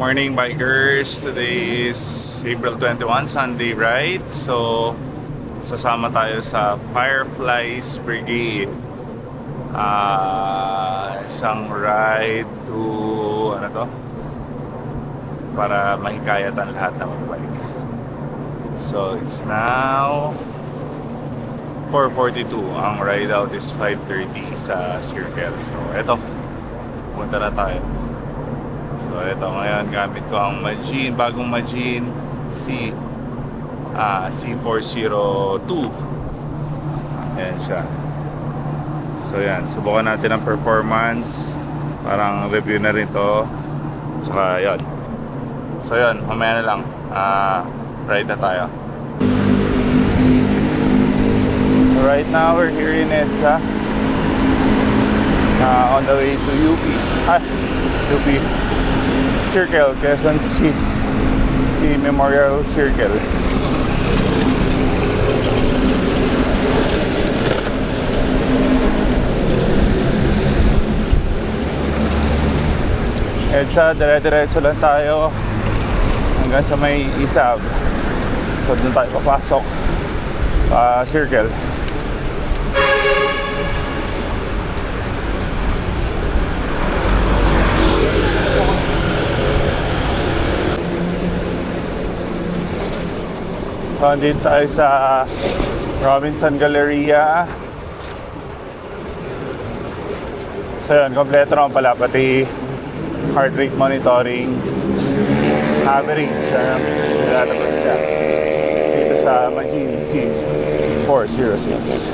Morning bikers, today is April 21, Sunday ride. So, sasama tayo sa Fireflies Brigade. Isang ride to, ano to? Para mahikayatan lahat na magbike. So, it's now 4:42. Ang ride out is 5:30 sa Circle. So, eto. Punta na tayo. So ito ngayon, gamit ko ang Majin, bagong Majin C402. Ayan siya. So yan, subukan natin ang performance. Parang review na rin to. Saka yan. So yan, mamaya na lang. Ride na tayo. Right now we're here in EDSA. On the way to UP. UP Circle, Quezon City Memorial Circle. EDSA, dire-diretso lang tayo hanggang sa may Isab. So doon tayo papasok Circle. So, andito tayo sa Robinson Galleria. So, yun, kompleto naman pala, pati heart rate monitoring, average, nilalabas ka dito sa Majin C406.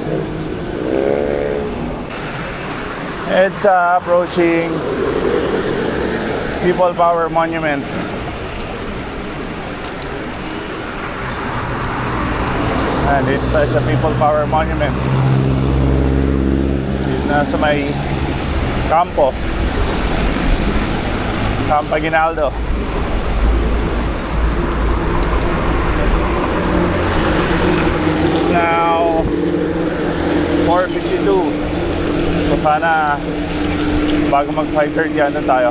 It's approaching People Power Monument. Dito tayo sa People Power Monument. Dito na sa may Campo Aguinaldo. It's now 4:52. So sana bago mag 5:30 ano tayo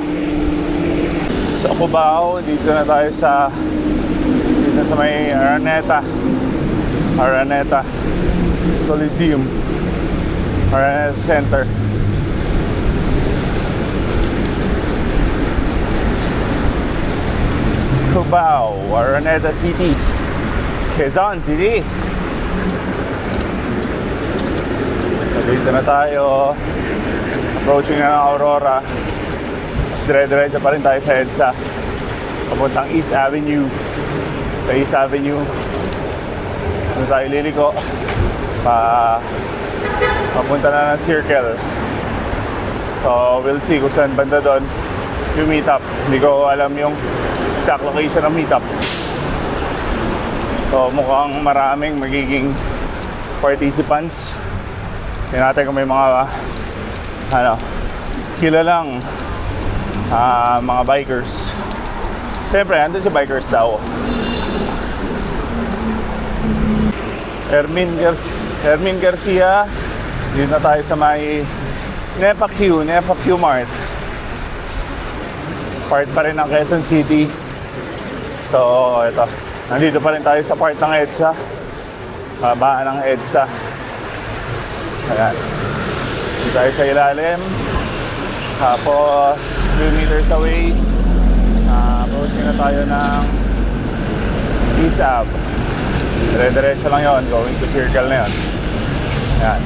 sa Cubao. Dito na tayo sa may Araneta Coliseum, Araneta Center. Cubao, Araneta City, Quezon City. So, dito na tayo. Approaching na ng Aurora. Mas dire-diretso pa rin tayo sa EDSA papuntang East Avenue. Sa East Avenue doon tayo liliko papunta na ng Circle. So we'll see kung saan banda doon yung meetup. Hindi ko alam yung exact location ng meetup. So mukhang maraming magiging participants. Tingnan natin kung may mga kilalang mga bikers. Siyempre andun si bikers daw. Hermin Garcia. Dito na tayo sa may Nepa Q Mart. Part pa rin ng Quezon City. So ito, nandito pa rin tayo sa part ng EDSA, babaan ng EDSA. Ayan, dito tayo sa ilalim. Tapos 2 meters away, approaching na tayo ng Isab. Dire-diretso lang yon, going to Circle na yun. Ayan.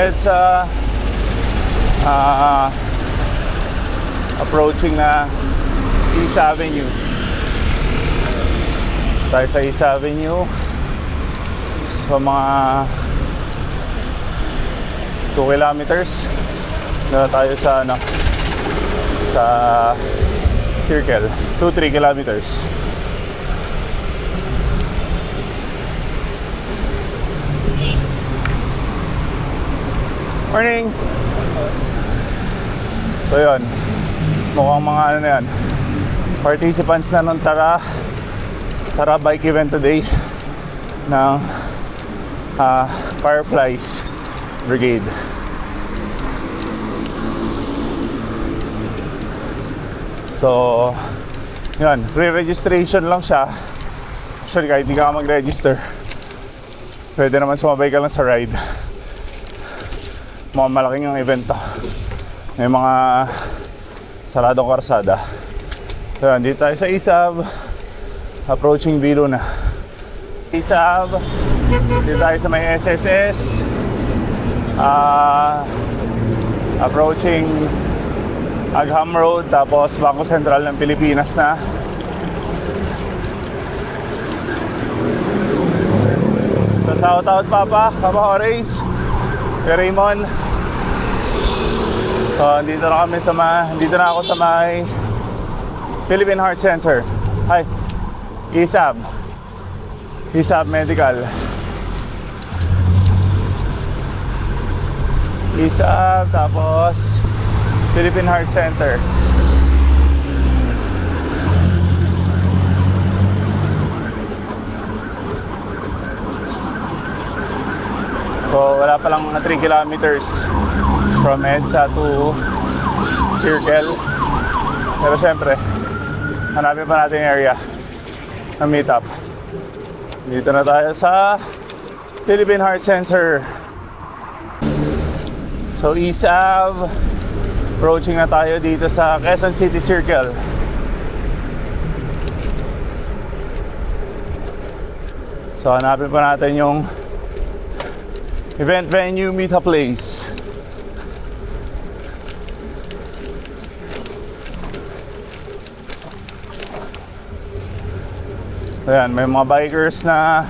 It's approaching na East Avenue. Tayo sa East Avenue. So mga 2 kilometers na tayo sa sa Circle. 2-3 kilometers. Morning! So yun, mukhang mga ano na yan, participants na nung Tara bike event today ng Fireflies Brigade. So, yun, re-registration lang siya. Actually, kahit hindi ka mag-register, pwede naman sumabay ka lang sa ride. Mga malaking yung event to. May mga saradong karsada. So, dito tayo sa Isab. Approaching Biro na. Isab. Dito tayo sa may SSS. Approaching Agham Road. Tapos Bangko Sentral ng Pilipinas na. So, shout-out Papa Horace, kay Raymond. So, dito na ako sa may Philippine Heart Center. Hi. Isab Medical. Isab, tapos Philippine Heart Center. So, wala pa lang mga 3 kilometers from EDSA to Circle. Pero syempre, hanapin pa natin yung area na meet up. Dito na tayo sa Philippine Heart Center. So, Isab, approaching na tayo dito sa Quezon City Circle. So, hanapin pa natin yung event venue, meet up place. Ayan, may mga bikers na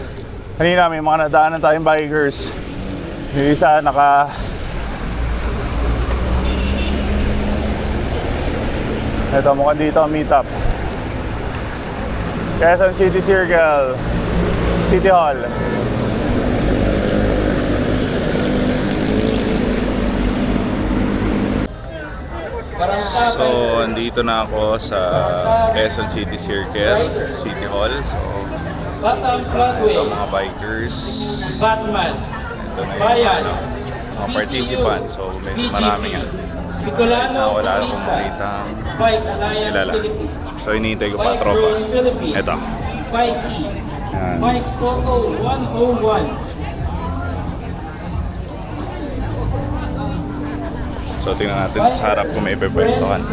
kanina may mga nadaanan tayong bikers. Yung isa ito mukhang dito ang meet up. Quezon City Circle, City Hall. So, andito na ako sa Quezon City Circle, City Hall. So, ito mga bikers. Batman, Ito na Bayan, yung mga participants. So, medyo marami nga. Bicolano, Wala akong Ciclista, makitang Bike Alliance kilala. Philippines, So, hinihintay ko pa Bike tropa. Bros Philippines, Ito. Bike E, Yan. Bike Photo 101. So, tingnan natin sa harap kung may pepwestohan.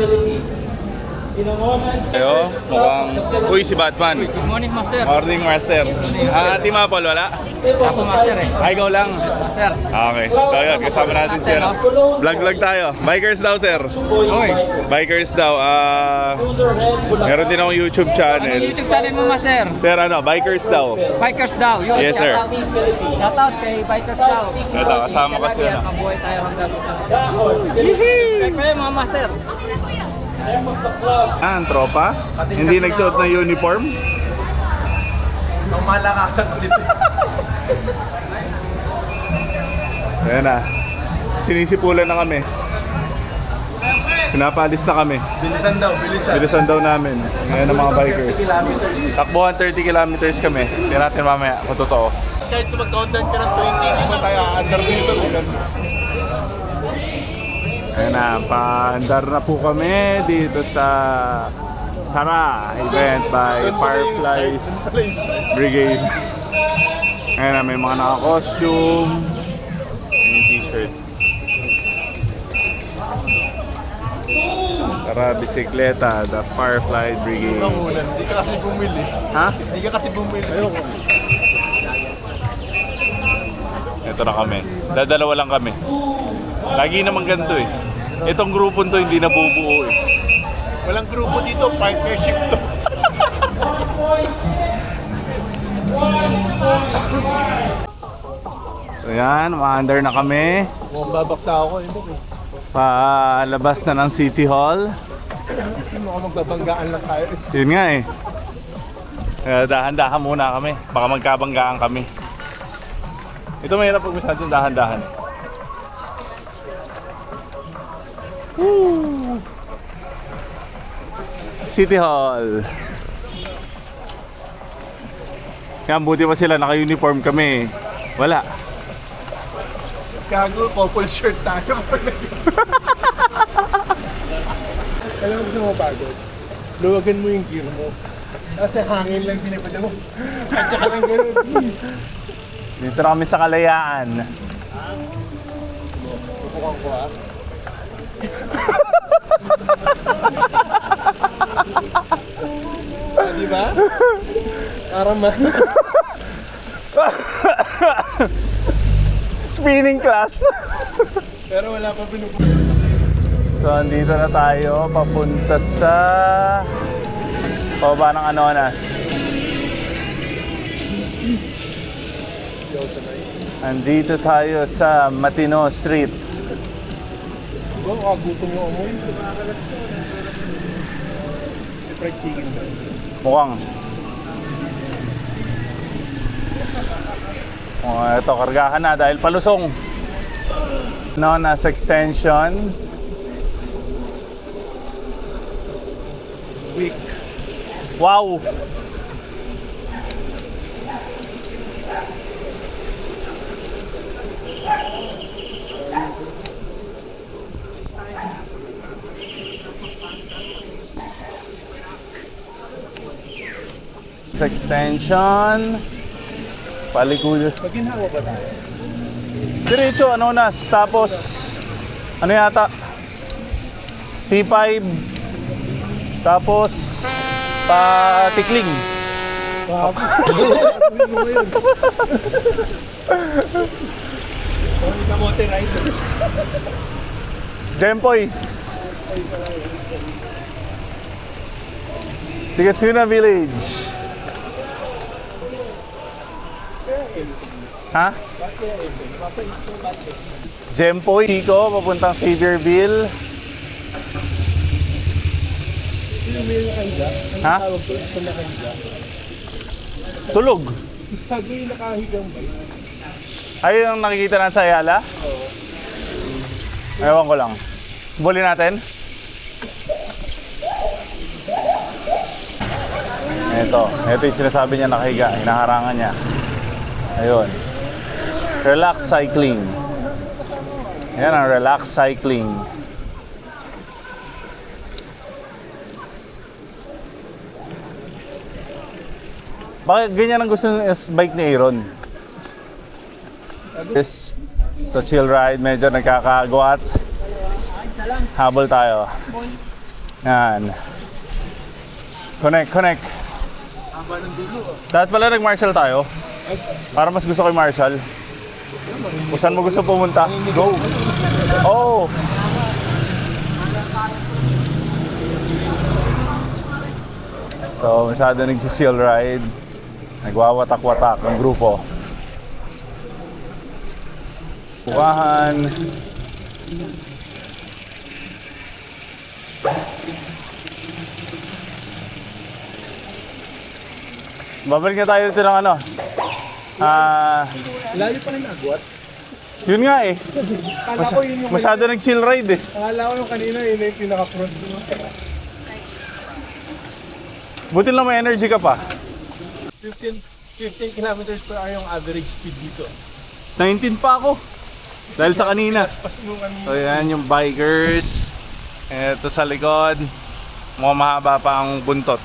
Pinangonan, Ayo, mukhang... Uy, si Batman. Good morning, Master. Morning, Master. Team Apple, wala? Ako, Master eh. Ay, ikaw lang. Master. Okay, so yun, kasama natin si ano. Vlog tayo. Bikers daw, sir. Oy. Bikers daw. Meron din akong YouTube Ano channel. YouTube channel mo, Master? Sir, ano, Bikers daw. Bikers Daw. Yun, Yes, sir. Shoutout kay Bikers Daw. Ito, kasama ko sila. Mabuhay tayo hanggang. Subscribe kayo, mga Master. Ang tropa? Hindi nagsuot ng uniform? Ang malakasan kasi ito. Ayan na. Sinisipulan na kami. Pinapalis na kami. Bilisan daw, bilisan. Bilisan daw namin. Ngayon ang mga bikers. 30 kilometers. Takbuhan 30 kilometers kami. Tingnan natin mamaya kung totoo. Kahit kung mag-content ka ng 20, hindi mo tayo under dito. Ayan na, paandar na po kami dito sa Tara event by Fireflies Brigade. Ayan na, may mga naka-costume, may t-shirt. Tara, bisikleta, the Firefly Brigade. Hindi ka kasi bumili. Ha? Hindi ka kasi bumili. Ayoko. Ito na kami. Dadalawa lang kami. Lagi naman ganito eh. Itong grupon to hindi nabubuo eh. Walang grupo dito, partnership to. So yan, ma-under na kami. Mukhang babaksa ako. Hindi Palabas na ng City Hall. mukhang magbabanggaan lang tayo. Yun nga eh. Dahan-dahan muna kami. Baka magkabanggaan kami. Ito mahirap pag masyadong dahan-dahan. Woo! City Hall. Yan, buti pa sila, naka-uniform kami. Wala. Gago, purple shirt tayo. Alam mo gusto mo pagod? luwagan mo yung gear mo. Kasi hangin lang pinapala mo. At saka lang ganun. Dito na kami sa Kalayaan. Subukan ko ah. Di ba? Parang Spinning class. Pero wala pa pinupunta. So, andito na tayo, papunta sa pababa ng Anonas. Andito tayo sa Matino Street. Oh, kagutom yung amoy. Si fried chicken ba? Mukhang. Ito, kargahan na dahil palusong. Anonas Extension. Week. Wow! Extension. Palikod. Maginhawa ba tayo? Diretso, Anonas. Tapos, ano yata? C5. Tapos, patikling. Wow. Kamote rider. Jempoy. Sigatsuna Village. Ha? Jempoy, Chico, papuntang Xavierville. Ha? Tulog. Sago yung nakahigang ba? Ayun ang nakikita natin sa Ayala? Oo. Ewan ko lang. Buli natin? Ito yung sinasabi niya nakahiga. Hinaharangan niya. Ayun. Relax cycling. Ayan ang relax cycling. Bakit ganyan ang gusto ng bike ni Aaron? Yes. So chill ride, medyo nagkakagwat. Habol tayo. Yan. Connect. Dapat pala nag-marshal tayo. Para mas gusto ko yung marshal. Kung saan mo gusto pumunta, go! Oh! So, masyado nag-chill ride. Nagwawatak-watak ang grupo. Bukahan. Babalik na tayo dito ng ano. Layo pa rin agwat. Yun nga eh. Kala ko yun yung... Masyado nag-chill ride eh. Akala ko yung kanina yun yung pinaka-front. Buti lang may energy ka pa. 15 kilometers per hour yung average speed dito. 19 pa ako. Dahil sa kanina. Pas mo kanina. So yan yung bikers. Ito sa likod. Mukhang mahaba pa ang buntot.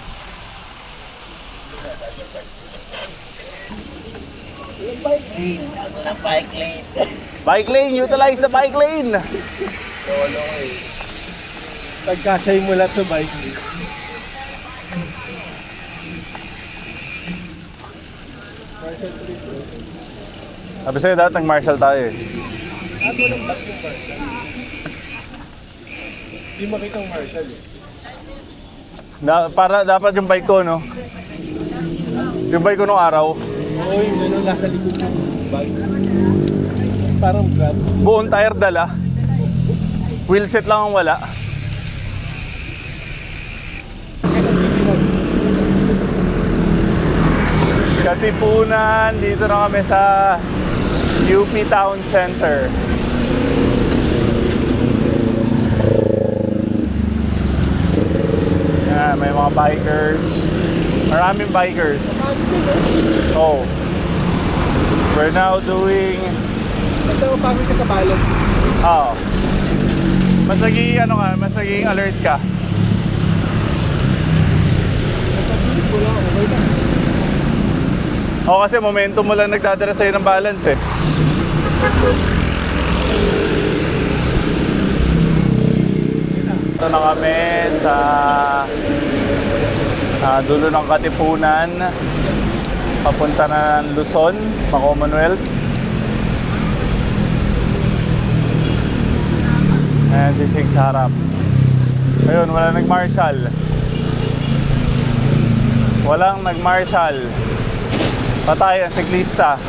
Bike lane! Utilize the bike lane! Pagkasay mo lahat sa bike. Sabi sa'yo dati nag-marshal tayo eh. Hindi makita ang marshal eh. Para dapat yung bike ko, no? Yung bike ko nung araw, Oo, yung gano'n nasa likod ng bike. Parang grab. buong tire dala. Wheelset lang ang wala. Katipunan, dito na kami sa UP Town Center. Yan, may mga bikers. Maraming bikers. Oh. We're now doing... Ito, pagod ka sa balance. Oh. Mas naging alert ka. wala, okay na. O kasi momentum mo lang nagdadala sa'yo ng balance eh. Ito na kami sa dulo ng Katipunan. Papunta na ng Luzon, pa-Commonwealth. Ayan si Sig sa harap. Ayun, wala nag-marshal. Walang nag-marshal. Patay ang siklista.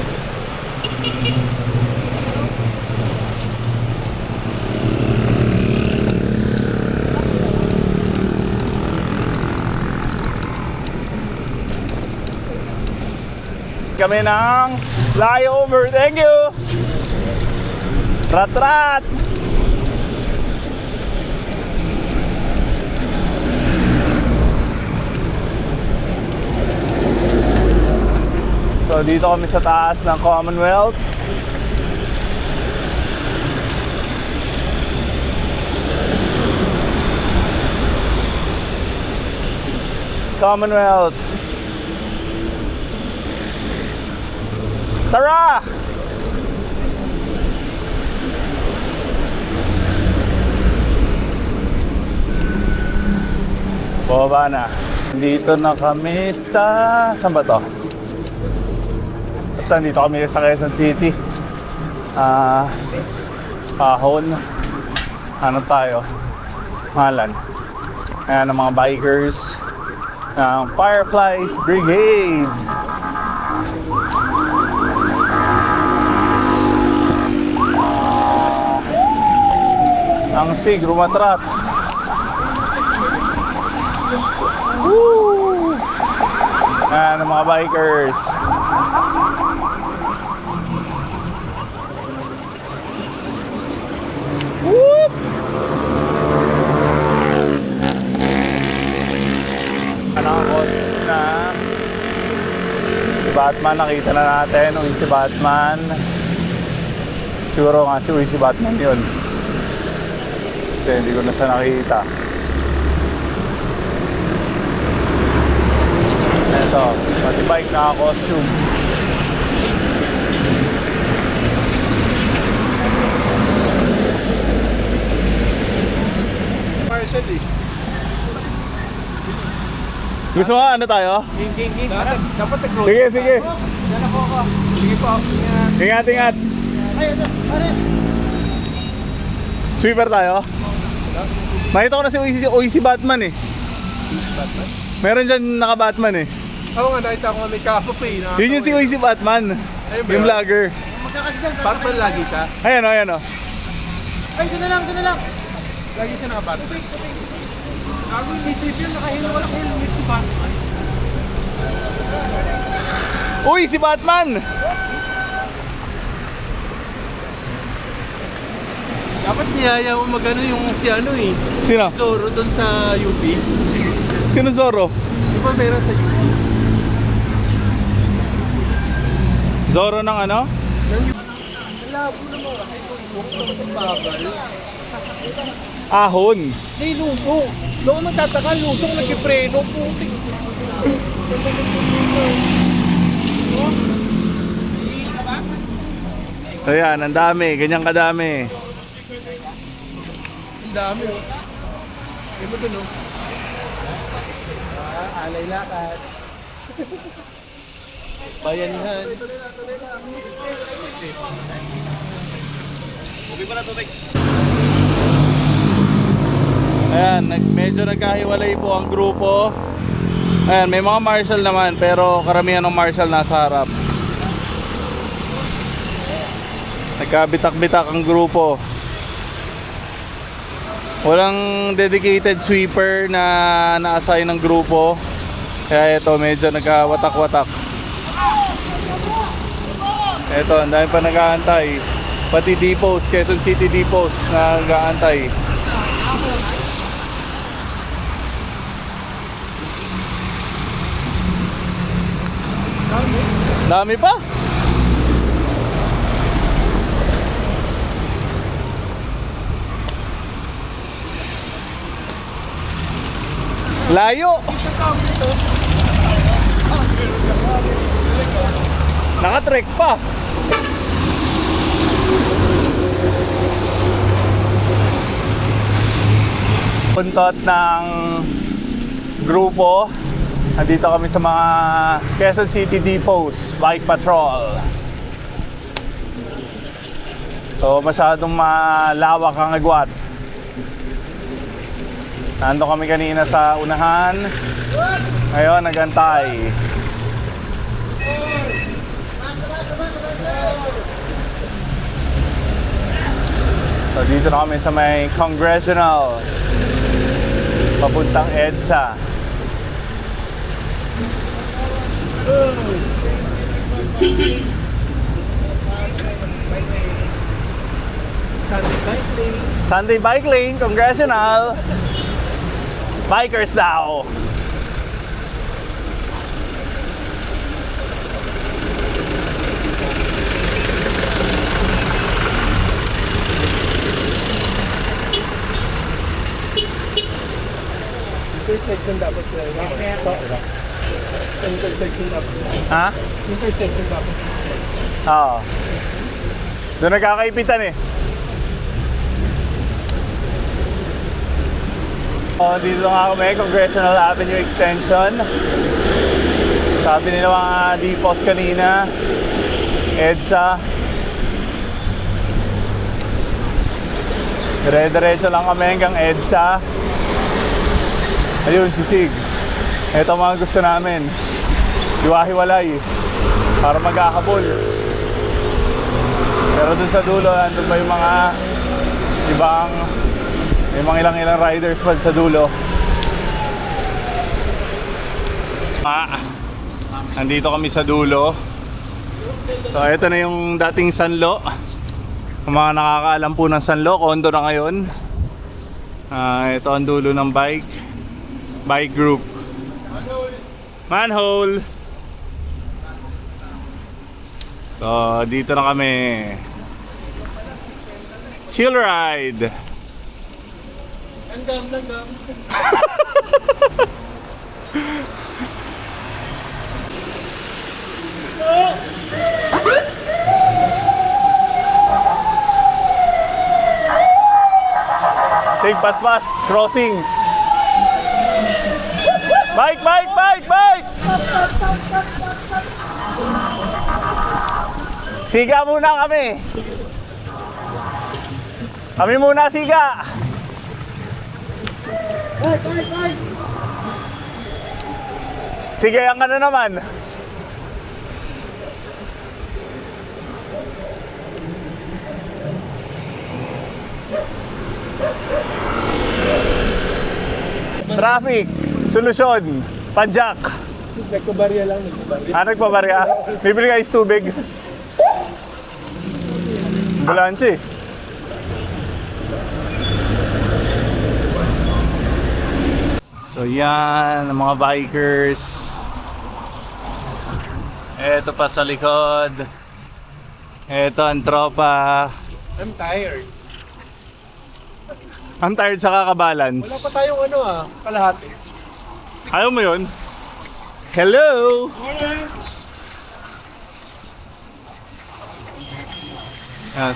Kami ng flyover. Thank you! Rat-rat! So dito kami sa taas ng Commonwealth. Commonwealth. Tara! Baba na. Dito na kami sa... Saan ba to? Basta dito kami sa Quezon City. Ahon. Ano tayo? Malan. Ayan ang mga bikers ng Fireflies Brigade. Ang Sig rumatrat. Woo! Ayan ang mga bikers. Whoop! Anong na si Batman, nakita na natin. Uy si Batman. Siguro nga si Batman yun. Kasi hindi ko na siya nakita. Ito, pati bike naka-costume. Marshall eh. Gusto mo ano tayo? King. Dapat nag-road. Sige, sige. Yan ako. Sige po. Ingat, ingat. Ay, pare. Sweeper tayo? Makita ko na si Batman eh. Batman? Meron dyan naka-Batman eh. Oo nga, nakita ko nga may kape eh. Yun yung si Batman. Ayun ba Yung yun? vlogger. Batman lagi siya. Ayan o, ayan o. Ay, doon na lang. Lagi siya naka-Batman. Ako yung isip yun, nakahilo walang helmet si Batman. Uy, si Batman! Dapat niyaya mo magano yung si ano eh. Sino? Zoro doon sa UP. Sino Zorro? Di ba meron sa UP? Zorro ng ano? Labo naman. Ay, babal. Ahon. May lusong. Doon magtataka, lusong nagkipreno. Putik. Ayan, ang dami. Ganyan kadami. Ang dami oh. Kaya mo dun oh. Alay lakad. Bayanihan. Ayan, medyo nagkahiwalay po ang grupo. Ayan, may mga marshal naman, pero karamihan ng marshal nasa harap. Nagkabitak-bitak ang grupo. Walang dedicated sweeper na na-assign ng grupo. Kaya ito, medyo nagkawatak-watak. Ito, ang dami pa nag-aantay. Pati depots, Quezon City depots na nag-aantay. Dami pa? Layo! Nakatrek pa. Puntot ng grupo. Nandito kami sa mga Quezon City depots, bike patrol. So masyadong malawak ang agwat. Nando kami kanina sa unahan. Ngayon nagantay. So dito na kami sa may Congressional papuntang EDSA. Sunday bike lane, Congressional. Bikers daw. Intersection dapat sila. Intersection dapat. Ha? Intersection dapat. Oo. Doon nagkakaipitan eh. Dito nga kami, Congressional Avenue Extension. Sabi nila mga depots kanina, EDSA. Dire-diretso lang kami hanggang EDSA. Ayun, sisig. Ito mga gusto namin. Hiwa-hiwalay para magkakabol. Pero dun sa dulo, andun ba yung mga ibang, may mga ilang riders pa sa dulo. Nandito kami sa dulo. So ito na yung dating Sanlo. Kung mga nakakaalam po ng Sanlo, kondo na ngayon. Ito ang dulo ng bike group. Manhole. So dito na kami. Chill ride. Langgam. Sig, paspas, crossing. Bike! Siga muna kami. Kami muna siga. Sige, ang ano naman. Traffic, solusyon, padjak. Nagpabarya lang. Nagpabarya? Bibili ka is tubig. Bulanchi. So yan, ang mga bikers. Eto pa sa likod. Eto ang tropa. I'm tired. I'm tired sa kakabalance. Wala pa tayong kalahati. Ayaw mo yun? Hello!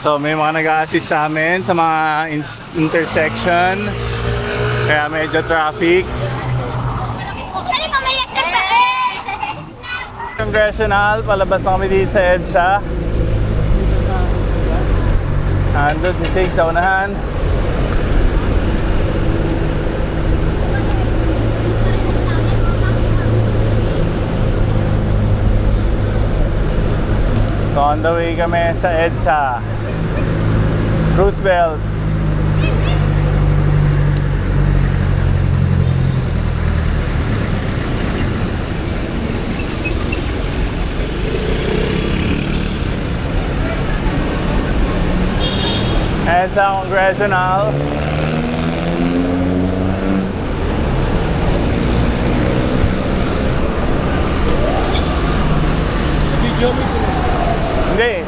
So may mga nag-a-assist sa amin sa mga intersection. Kaya medyo traffic. Congressional, palabas na kami dito sa EDSA. Andun si Sig sa unahan. So on the way kami sa EDSA Roosevelt. EDSA Congressional. Video mo. Hindi.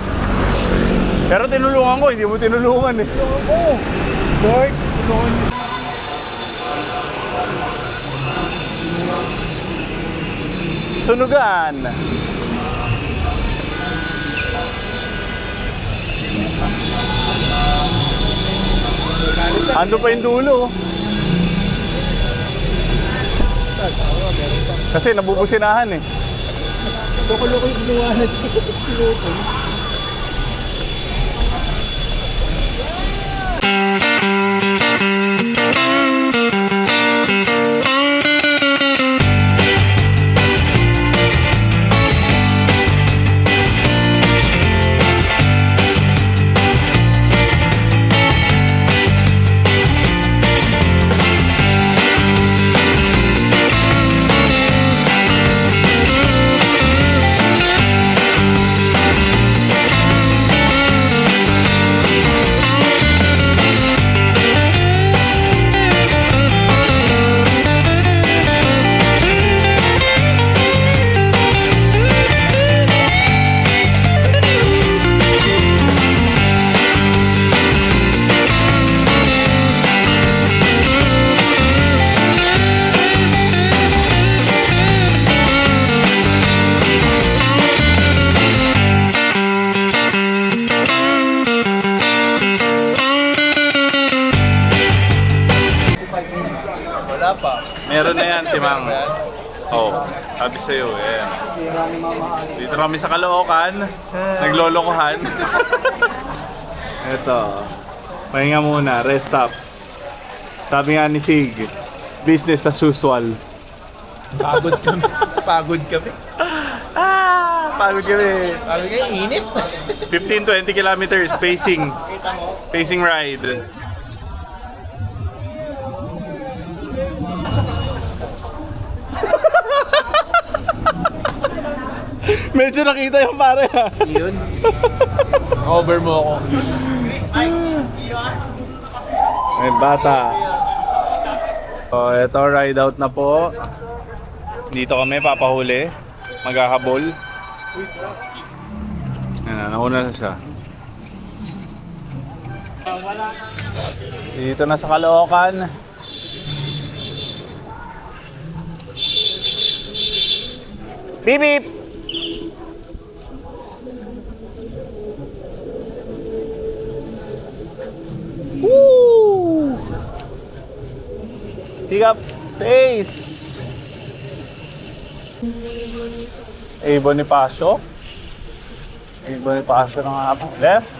Pero tinulungan ko, hindi mo tinulungan eh. Oo. Lord, tulungan niyo. Sunugan. Ando pa yung dulo. Kasi nabubusinahan eh. Loko-loko yung ginawanan. Loko. Wala pa. Meron na yan, Timang. Oo, sabi sa'yo, eh. Dito kami sa Caloocan, naglolokohan. Eto, pahinga muna, rest up. Sabi nga ni Sig, business as usual. Pagod kami. Pagod kami. Pagod kami. Pagod kami, init. 15-20 kilometers, pacing ride. Medyo nakita yung pare ha. Yun. Over mo ako. May bata. So, eto ride out na po. Dito kami papahuli. Maghahabol. Yan na, nauna na siya. Dito na sa Caloocan. Beep beep! Woo! Pick up pace! A. Bonifacio. A. Bonifacio na nga po. Left.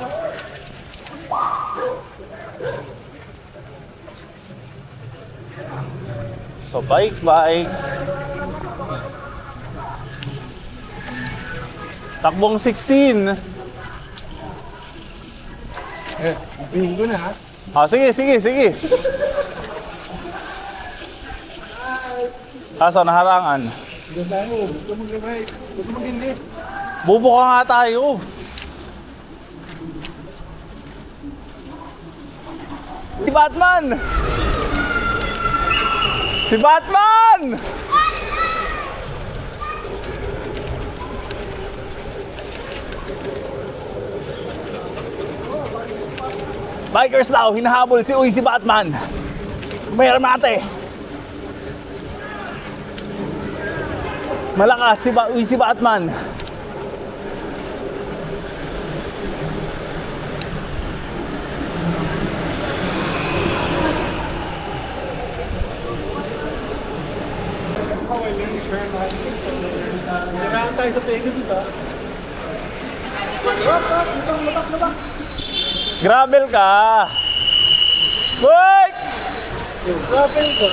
So bike. Takbong 16. Bihin ko na ha. Ah, sige. Kaso naharangan. Doon tayo. Huwag ka mag-revive. Huwag ka mag-hindi. Bubuka nga tayo. Si Batman! Si Batman! Bikers daw, hinahabol si si Batman. May armate. Malakas si Batman. Kailangan tayo sa Pegasus ha. Labak. Gravel ka. Wait! Gravel ka.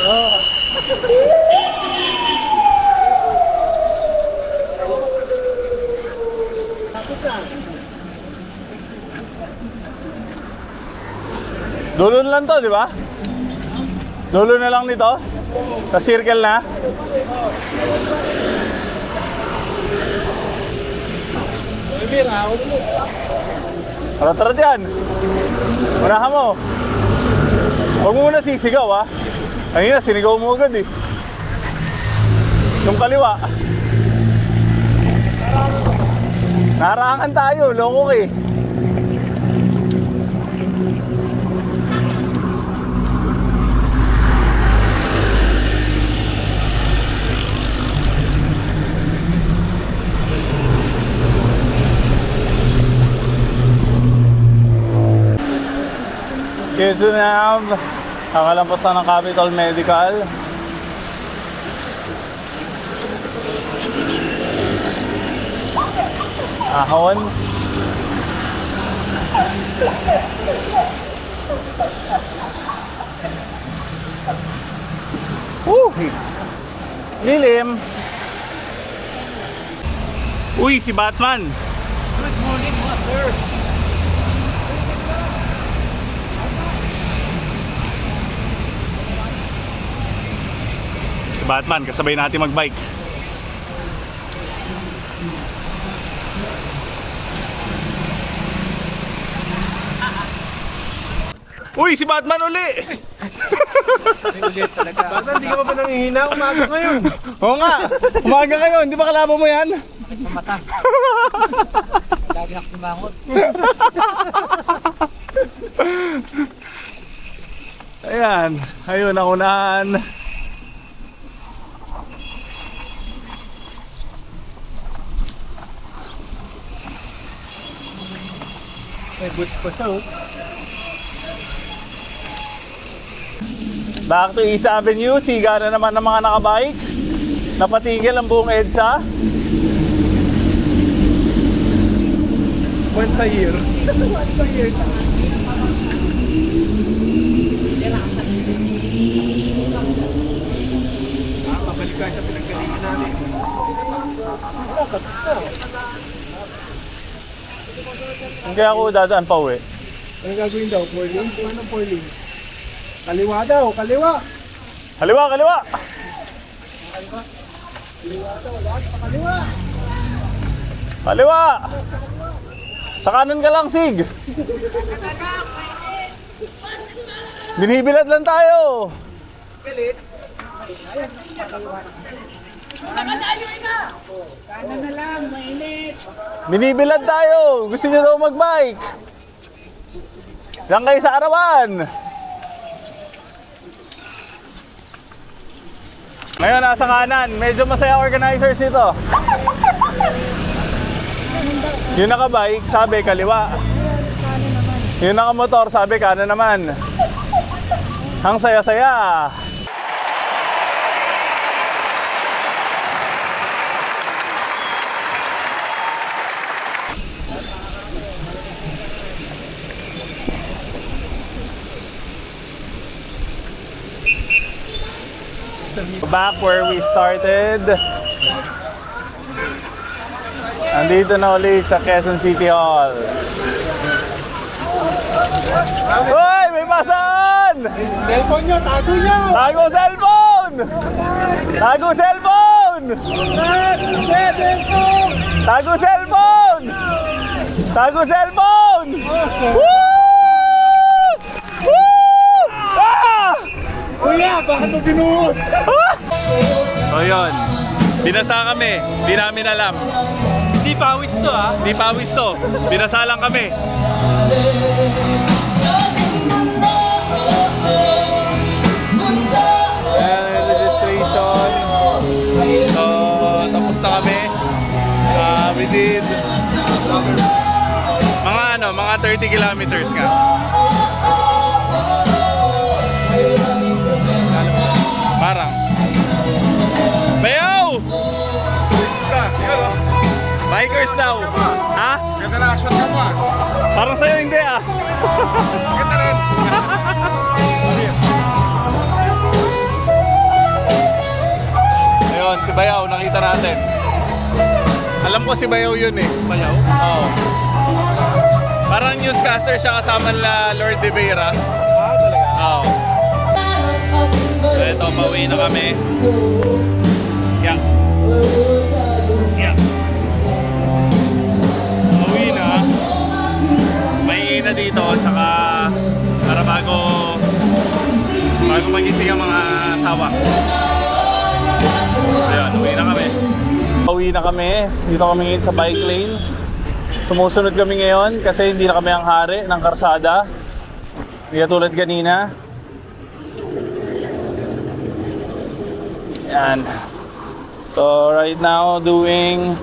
Dulo na lang to, di ba? Dulo na lang nito? Sa circle na? Tara dyan. Unahan mo. Huwag mo muna sisigaw ha. Kanina sinigaw mo agad eh. Yung kaliwa. Naharangan tayo, loko eh. Quezon Ave. Kakalampas na ng Capital Medical. Ahon. Lilim. Uy, si Batman. Good morning, master. Si Batman, kasabay natin magbike. Uy, si Batman uli! Bata, hindi ka pa ba nangihina? Umaga ngayon. Oo nga, umaga kayo, hindi ba kalaban mo yan? Lagi ako sumangot. Ayan, ayun ang unahan. May boots pa siya, oh. Back to East Avenue, siga na naman ng mga nakabike. Napatigil ang buong EDSA. Once a year. Babalik tayo sa pinaggalingan natin. Kaya ako dadaan pa uwi. Ano gagawin daw? 4 lanes? Paano 4 lanes? Kaliwa daw, kaliwa! Kaliwa, kaliwa! Kaliwa! Kaliwa! Sa kanan ka lang, Sig! Binibilad lang tayo! Kanan na lang, mainit. Binibilad tayo! Gusto niyo daw magbike! Diyan kayo sa arawan! Ngayon, nasa kanan. Medyo masaya organizers ito. Yung nakabike, sabi kaliwa. Yung nakamotor, sabi kanan naman. Ang saya-saya. Back where we started. Andito na ulit sa Quezon City Hall. Hoy! May pasan! Cellphone nyo, tago nyo! Tago cellphone! Tago cellphone! Cellphone! Tago cellphone! Tago cellphone! Woo! Woo! Ah! Kuya, bakit mo binuhos? So yun, binasa kami, di namin alam. Hindi pawis to, ha? Di pawis to, binasa lang kami. Ayan yung registration. So, tapos na kami. We did mga 30 kilometers nga. Parang Bayaw! Bikers daw. Ha? Ganda na action ka mo, ah. Parang sa'yo hindi ah. Ganda rin. Ayun, si Bayaw, nakita natin. Alam ko si Bayaw yun eh. Bayaw? Oo. Parang newscaster siya kasama nila Lord De Vera. Ah, talaga? Oo. So ito, pauwi na kami. Yeah. Yeah. Pauwi na. May na dito, tsaka para bago magising ang mga asawa. Ayun, uwi na kami. Pauwi na kami. Dito kami ngayon sa bike lane. Sumusunod kami ngayon kasi hindi na kami ang hari ng karsada. Hindi tulad kanina. Yan. So right now doing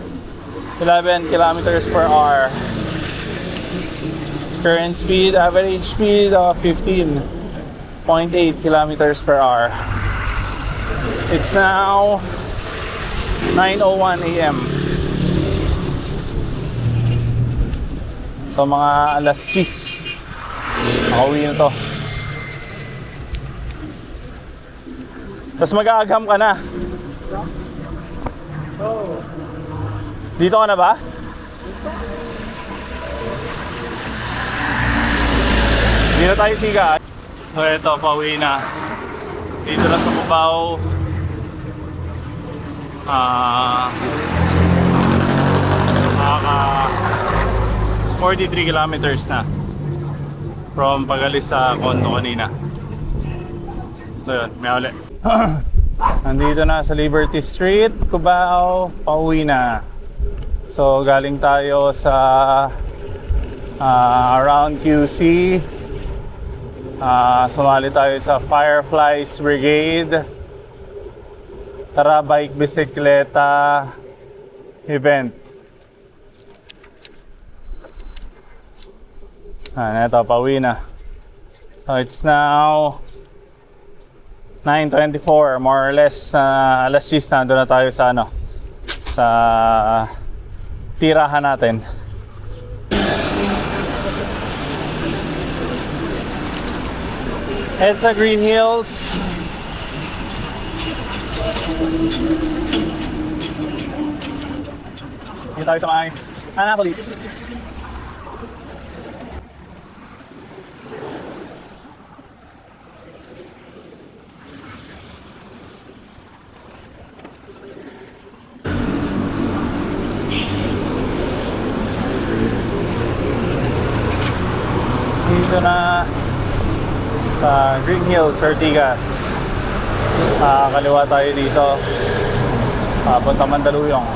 11 kilometers per hour. Current speed, average speed of 15.8 kilometers per hour. It's now 9:01 a.m. So mga alas 10. Nakauwi na to. Tapos mag-aagham ka na. Dito ka na ba? Hindi na tayo siga. So ito, pauwi na. Dito na sa Cubao. Nakaka 43 kilometers na from pagalis sa condo kanina. So yun, may uli. Nandito na sa Liberty Street, Cubao, pauwi na. So galing tayo sa around QC. Sumali tayo sa Fireflies Brigade Tara Bike Bisikleta event. Ito, pauwi na. So it's now 9:24, more or less. Alas 10 na, doon na tayo sa sa tirahan natin. EDSA Green Hills. Dito tayo sa may Annapolis. Dito na sa Green Hills, Ortigas. Kaliwa tayo dito. Papunta Mandaluyong.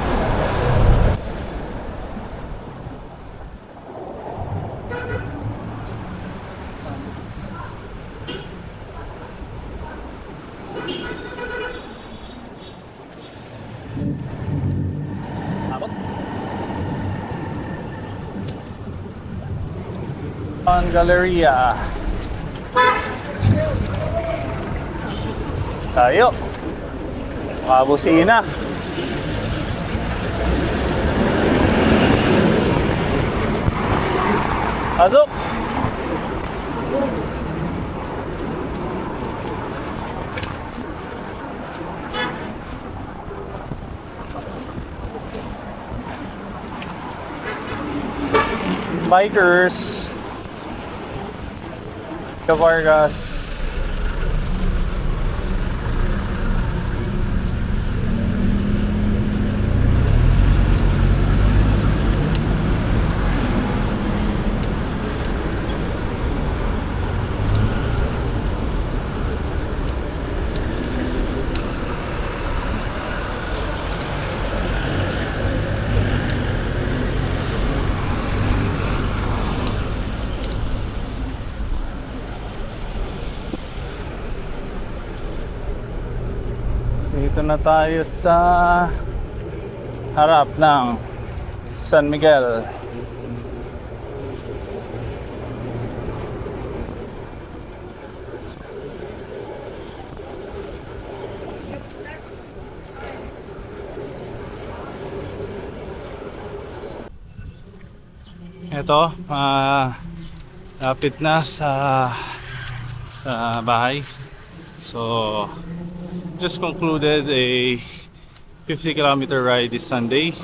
On Galleria. Tayo. Makabusina. Pasok. Bikers. Vargas. Dito na tayo sa harap ng San Miguel. Ito, lapit na sa bahay. So just concluded a 50-kilometer ride this Sunday.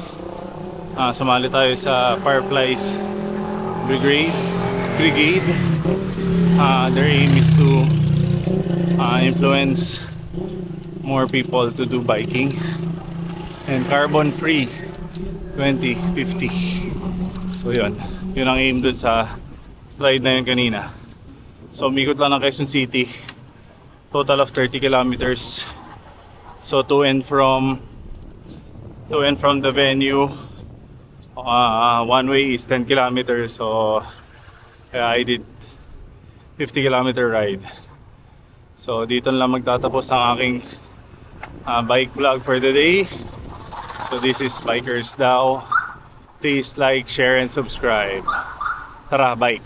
Sumali tayo sa Fireflies Brigade. Their aim is to influence more people to do biking and carbon free 2050. So yun ang aim dun sa ride na yun kanina. So umikot lang ng Quezon City, total of 30 kilometers. So to and from the venue, one way is 10 kilometers. So I did 50-kilometer ride. So dito lang magtatapos ang aking bike vlog for the day. So this is Bikers Daw. Please like, share, and subscribe. Tara, bike.